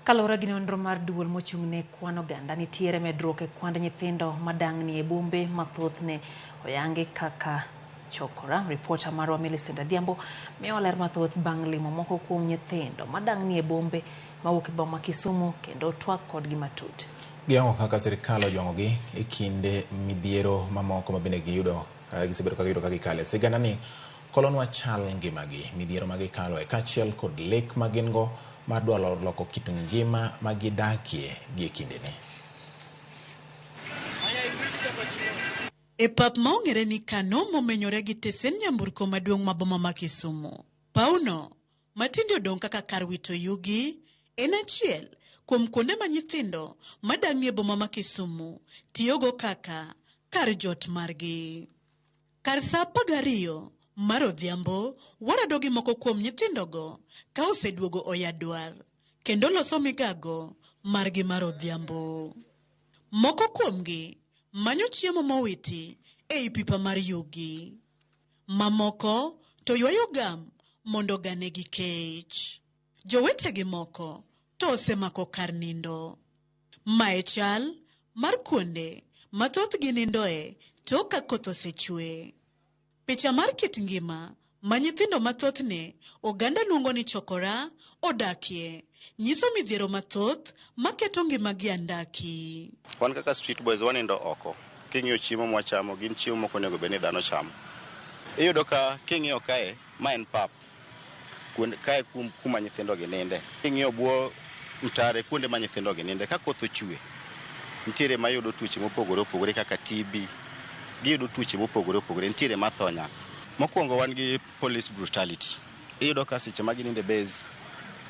Kalora gi nonro mar duol mochung'ne kwan oganda nitiere medruok e kwand nyithindo madang'ni e bombe mathothne oyangi kaka chokora. Reporter marwa Millicent Adhiambo miyo ler mathoth bang' limo moko kuom nyithindo madang'ni e bombe mawuok e boma Kisumu kendo twak kodgi matut. Giyango kaka sirkal ojwang'ogi e kinde midhiero mamoko mabende giyudo gisebedo ka giyudo ka gikale. Sigana ni kolonwa chal ngimagi, midhiero magikalo e kaachiel kod lek magin-go mar dwaro loko kit ngima magidakie gi kindeni. E pap maong'ere ni kano momenyore gi tesen nyamburko maduong' ma boma ma Kisumu. Pauno matinde odong' kaka kar wito yugi en achiel kuom kuonde ma nyithindo madang'ni e boma ma Kisumu tiyogo kaka kar jot margi. Kar sa 12 mar odhiambo, warado gi moko kuom nyithindogo ka oseduogo oya dwar kendo loso migago margi mar odhiambo. Moko kuomgi manyo chiemo mowiti ei pipa mar yugi. Mamoko to ywayo gam mondo ganegi kech. Jowetegi moko to osemako kar nindo. Mae chal mar kuonde mathoth gi nindoe tok ka koth osechwe. Picha mar kit ngima ma nyithindo mathothne oganda luongo ni chokora odakie nyiso midhiero mathoth maketo ngimagi andaki. Wan kaka street boys wanindo oko. King'iyo chiemo mwachamo gin chiemo moko onego bed ni dhano chamo. Iyudo ka king'iyo kae ma en pap. Kae kuma nyithindo gi ninde. King'iyo buo mtare kuonde ma nyithindo gi ninde ka koth ochwe. Nitiere mayudo tuoche mopogore opogore kaka TB. Giyudo tuoche mopogore opogore, nitiere mathonya. Mokwongo wan gi police brutality. Iyudo ka seche ma gininde base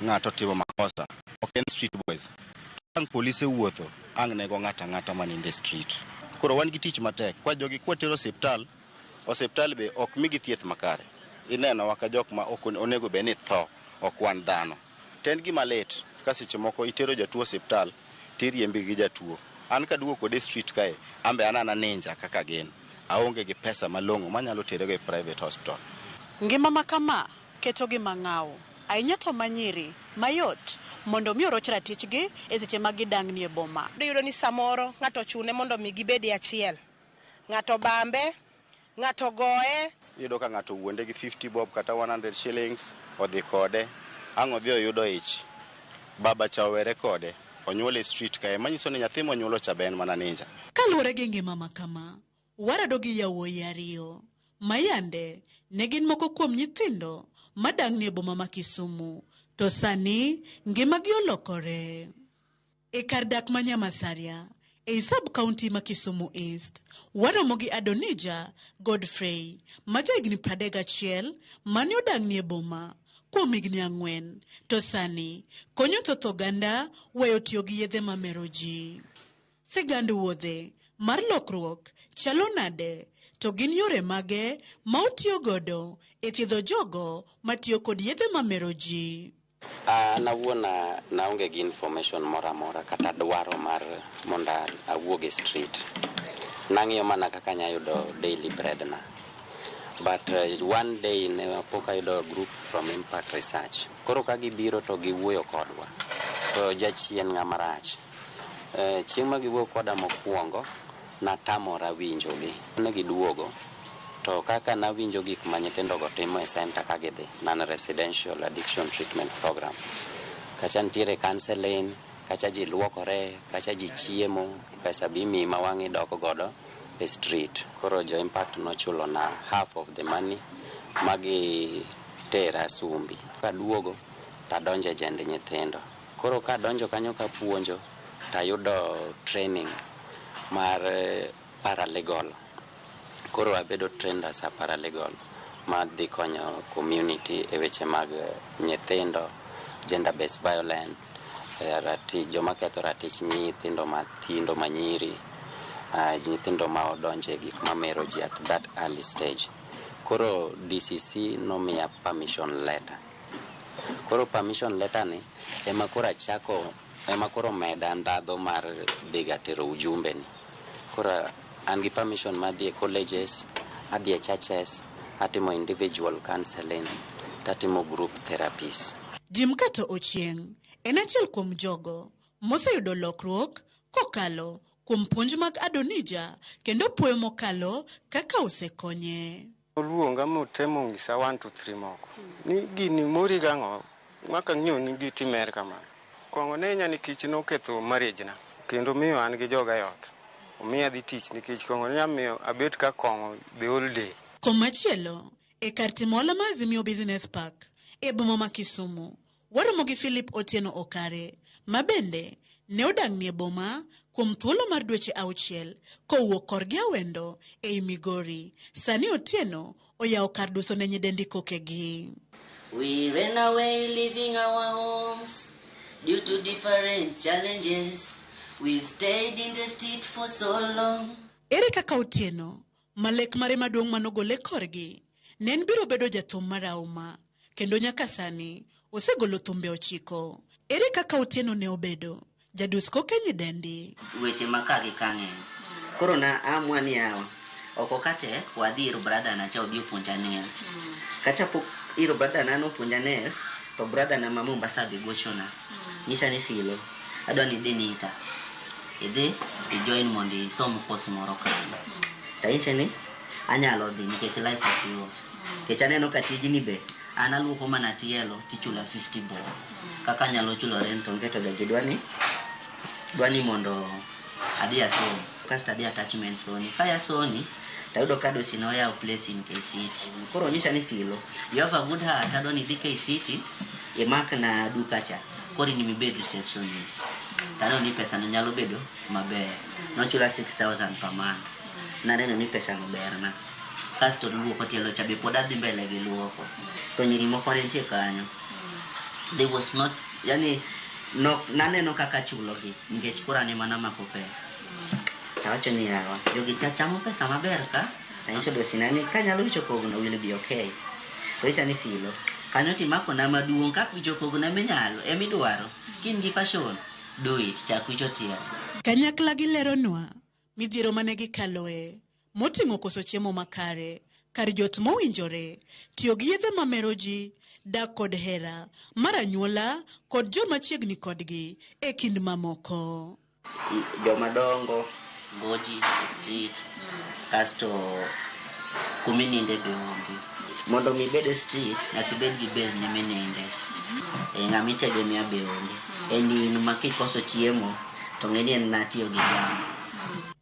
ng'ato timo makosa. Ok en street boys. Ang' polise wuotho, ang' nego ng'ata maninde street. Koro wan gi tich matek. Kwa jogi kwatero osiptal be ok migi thieth makare. Ineno waka jok ma onego be ni tho, ok wan dhano. Ten gima lit ka seche moko itero jatuo osiptal, tiriembi gi jatuo. An kaduogo kode street kae, ambe anana ninja kaka gin. Aonge gi pesa malong'o manyalo terego e private hospital. Ngima makama ketogi mang'aw. Ahinya to manyiri mayot mondo mi oroch ratichgi e seche ma gidang'ni e boma. Iyudo ni samoro ng'ato chune mondo mi gibedi achiel. Ng'ato bambe, ng'ato goye. Iyudo ka ng'ato wuonde gi 50 bob kata 100 shillings odhi kode. Ang' odhi oyudo ich. Baba cha owere kode. Onyuole street kae manyiso ni nyathi monyuolo cha ben mana ninja. Kaluwore gi ngima makama, warado gi yawuoyi ariyo. Mayande ne gin moko kuom nyithindo madang'ni e boma ma Kisumu. To sani ngimagi olokore. E kar dak ma Nyamasaria, e sub-county ma Kisumu East, Ramogi Adonija Godfrey, ma jahigni 31, mane odang'ni e boma kuom higni 4, to sani konyo thoth oganda weyo tiyo gi yedhe mamero ji. Sigand wuodhe mar lokruok chalo nade, to gin yore mage ma otiyo godo e thiedho jogo matiyo kod yedhe mamero ji. Nawuona naonge gi information mora mora kata dwaro mar monda awuog e street. Nang'iyo mana kaka nyayudo daily bread na. But one day ne pok ayudo group from Impact Research. Koro ka gibiro to giwuoyo kodwa. To jachien ng'a marach. Chieng' ma giwuoyo koda mokwongo natamora winjogi. Ne giduogo. To kaka nawinjo gik ma nyithindogo timo e center ka gidhi, nan residential addiction treatment program. Kacha nitiere counseling, kacha ji luokore, kacha ji chiemo, pesa bimi ma wang'i dok godo e street. Koro jo Impact nochulo na half of the money magi tera Sumbi. Kaduogo tadonje jende nyithindo. Koro kadonjo kanyo kapuonjo tayudo training mar paralegal. Koro abedo trained as a paralegal ma dhi konyo community e weche mag nyithindo, gender based violence, joma ketho ratich nyithindo mathindo manyiri, nyithindo ma odonje gik mamero ji at that early stage. Koro DCC nomiya permission letter. Koro permission letter ni ema koro meda ndhadho mar dhiga tero ujumbe ni. Koro an gi permission ma dhi e colleges, adhi e churches, atimo individual counseling, tatimo group therapies. Jimkato Ochieng en achiel kuom jogo moseyudo lokruok kokalo kuom puonj mag Adonija kendo puoyo mokalo kaka osekonye. Oluonga motemo ng'isa 1 2 3 moko. Ni gini mori gang'o maka ng'iyo ni gitimer kamano. Kong'o ne nyani kich noketho marriage na kendo miyo an gi joga yot. Omiya dhi tich nikech kong'o ne miyo abet ka kong'o the whole day. Komachielo e kar timo ohala mar Azimio Business Park e boma ma Kisumu, Ramogi Philip Otieno Okare mabende ne odang' nie boma kuom thuolo mar dweche 6 kowuok korgi awendo ei Migori. Sani Otieno oyawo kar duso ne nyidendi kokegi. We ran away leaving our homes due to different challenges. We've stayed in the street for so long. Ere kaka Otieno, malek mare maduong' manogole korgi, ne en biro bedo jathum marahuma, kendo nyaka sani osegolo thumbe 9. Ere kaka Otieno ne obedo jadus koke nyidendi. Weche makagi kang'e. Koro na amua ni yawa. Oko kate wadhi ir brother na cha odhi puonja nails. Kacha pok ir brother na no puonja nails, to brother na mama Mombasa bi gochona. Nyisa ni filo. Adwani dhi nita. Idhi join mondi somo course moro kanyo. Tainche ni anyalo dhi nikech life of you. Kech aneno ka tijni be analuoko mana tielo tichula 50 bob. Kaka nyalo chulo rent ongeto dwani mondo adhi asomo. Kasta di attachment Sony. Kaya Sony tayudo kado sinoya place in KCT. Koro nyisa ni filo. You have a good heart. Adoni dhi KCT e mark na duka cha. Kori ni mibed receptionist. Tano ni pesa no nyalo bedo maber. No chula 6,000 per month. Na neno ni pesa maber na. Kasto luoko tielo cha be pod adhi mbele gi luoko. To nyiri moko nitie kanyo. There was not yani no naneno kaka chulo gi nikech kora ne mana mako pesa. Tawacho ni yawa jogi chamo pesa maber ka tanisho do sinani kanyalo wicho kogno will be okay. So icha ni filo kanyo timako na maduong' kaka wicho kogno menyalo emidwaro kin gi fashion do it chakucho tielo. Kanyakla gi leronwa midhiero mane gikaloe moting'o koso chiemo makare, kar jot mowinjore, tiyo gi yedhe mamero ji, dak kod hera mar anyuola kod joma chiegni kodgi e kind mamoko. Joma dongo goji street kasto kumininde be onge. Mondo mi bede street nyaka ibed gi base ne mininde. Ng'ama itegemea be onge. In makikoso chiemo to ng'eni en natiyo gi jam.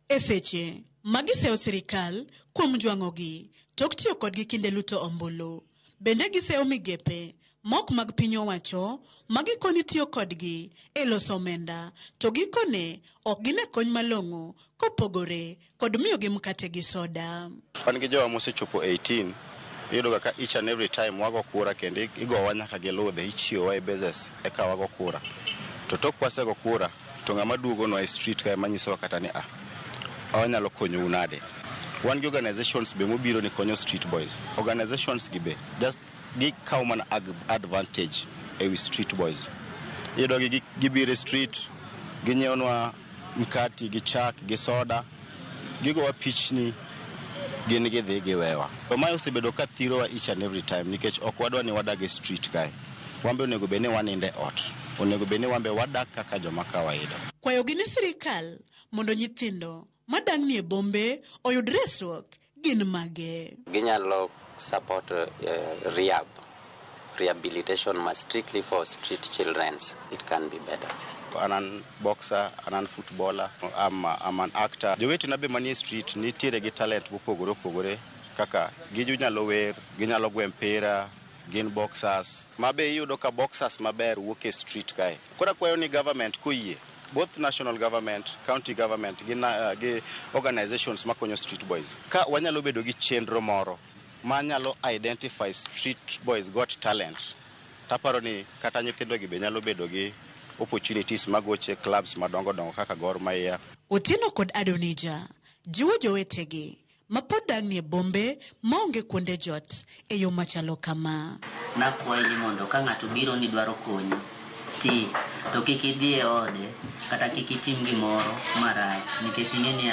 E seche magiseyo sirikal kuom jwang'ogi tok tiyo kodgi kinde luto ombulu, bende giseyo migepe mok mag piny owacho magikoni tiyo kodgi e loso omenda, to gikone ok gine kony malong'o kopogore kod miyogi mkate gi soda. Wan gi jowa mosechopo 18 iyudo ka each and every time wago kura kendo igowa nyaka gi ludhe ichiwowa e bases eka wago kura. To tok wasego kura to ng'ama duogonwa e street kae manyisowa kata ni awanyalo konyo unade. Wan gi organizations be mobiro ni konyo street boys. Organizations gi be just gi kawo mana advantage ewi street boys. Iyudo gi gibiro e street ginyiewonwa mkati gi chak gi soda gigowa pichni gin gidhi giwewa. To mae osebedo ka thirowa each and every time nikech ok wadwa ni wadag e street kae. Wambe onego bed ni waninde ot. Onego bed ni wambe wadak kaka joma kawaida. Kwayo gi ne sirikal mondo nyithindo madang' nie bombe oyud resruok gin mage. Ginyalo support rehabilitation strictly for street children. It can be better. Anan boxer, anan footballer, I'm an actor. Joweti na be manie street nitiere gi talent mopogore opogore kaka ginyalo wer, ginyalo gwe mpira, gin boxers. Mabe iyudo ka boxers maber wuok e street kae. Kora kwayo ni government koyie both national government, county government, gi organizations makonyo street boys. Ka wanyalo bedo gi chenro moro manyalo identify street boys got talent. Taparo ni kata nyithindo gi be nyalo bedo gi opportunities magoche clubs madongo dongo kaka Gor Mahia. Otieno kod Adonija jiwo jowetegi mapod dang' nie bombe maonge kuonde jot e yo machalo kama. Nakwayi ni mondo ka ng'ato biro ni dwaro konyo ti to kik idhi e ode kata kik itim gimoro marach nikech ing'eni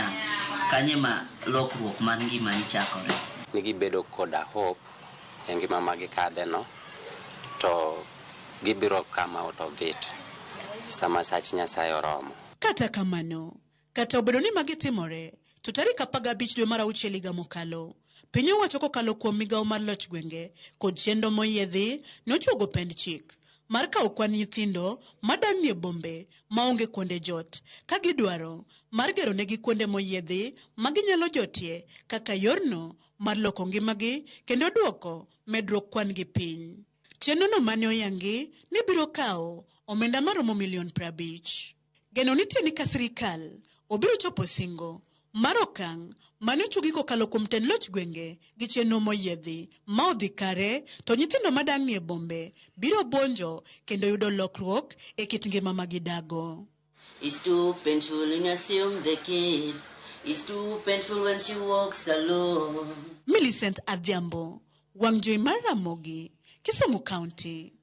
kanye ma lokruok mar ngima ni chakore. Gibedo koda hope e ngima ma gikadhe no to gibiro come out of it sama sach Nyasaye oromo. Kata kamano, kata obedo ni magi timore, to tarik 15 dwe mar auchiel higa mokalo, piny owacho kokalo kuom migawo mar loch gwenge kod chenro moyiedhi nochuogo pend chik mar kawo kwan nyithindo madang' e bombe maonge kuonde jot, ka gidwaro mar gero negi kuonde moyiedhi ma ginyalo jotie kaka yorno mar loko ngimagi kendo duoko medruok kwan gi piny. Chenrono mane oyangi ni biro kawo omenda maromo milion 50. Geno nitie ni ka sirikal obiro chopo singo mar okang' mane ochugi kokalo kuom tend loch gwenge gi chenro moyiedhi ma odhi kare, to nyithindo madang' e bombe biro bonjo kendo yudo lokruok e kit ngima ma gidago. It's too painful when you assume the kid. It's too painful when she walks alone. Millicent Adhiambo, Wang Joy mar Ramogi, Kisumu County.